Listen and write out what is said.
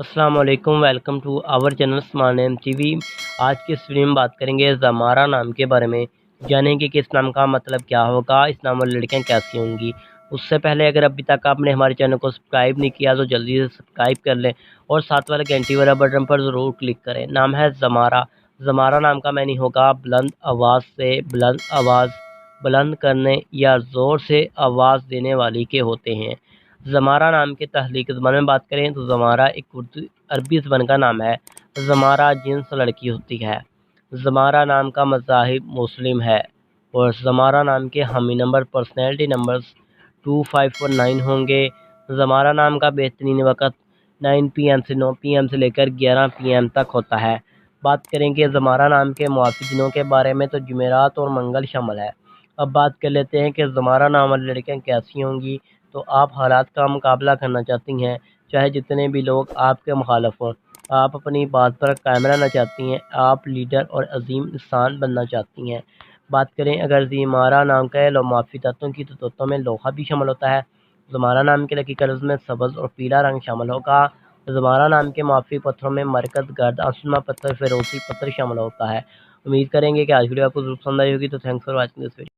अस्सलाम वालेकुम, welcome to our channel smart name TV. आज की इस वीडियो में बात करेंगे ज़मारा नाम के बारे में। जानेंगे कि इस नाम का मतलब क्या होगा, इस नाम वाली लड़कियां कैसी होंगी। उससे पहले अगर अभी तक आपने हमारे चैनल को सब्सक्राइब नहीं किया तो जल्दी से सब्सक्राइब कर लें और साथ वाले घंटी वाला बटन पर ज़रूर क्लिक करें। नाम है ज़मारा। ज़मारा नाम का मैनी होगा बुलंद आवाज़ से, बुलंद आवाज़ बुलंद करने या ज़ोर से आवाज़ देने वाली के होते हैं। ज़मारा नाम के तहलीक ज़बान में बात करें तो ज़मारा एक उर्दू अरबी ज़बान का नाम है। ज़मारा जिन्स लड़की होती है। ज़मारा नाम का मज़ाहिब मुस्लिम है और ज़मारा नाम के हामी नंबर पर्सनैलिटी नंबर्स 25 और 9 होंगे। ज़मारा नाम का बेहतरीन वक़्त 9 PM से 9 PM से लेकर 11 PM तक होता है। बात करेंगे ज़मारा नाम के मुआफ़ी दिनों के बारे में तो जुमेरात और मंगल शामिल है। अब बात कर लेते हैं कि ज़मारा नाम वाली लड़कियाँ कैसी होंगी। तो आप हालात का मुकाबला करना चाहती हैं, चाहे जितने भी लोग आपके मुखालफ हों, आप अपनी बात पर कायम रहना चाहती हैं, आप लीडर और अजीम इंसान बनना चाहती हैं। बात करें अगर ज़मारा नाम का लोमाफी तत्वों की तो तत्वों में लोहा भी शामिल होता है। ज़मारा नाम के लकी कलर्स में सब्ज़ और पीला रंग शामिल होगा। ज़मारा नाम के माफ़ी पत्थरों में मरकत, गर्द, आसमा पत्थर, फिरोज़ी पत्थर शामिल होता है। उम्मीद करेंगे कि आज वीडियो आपको ज़रूर पसंद आई होगी। तो thanks for watching this video.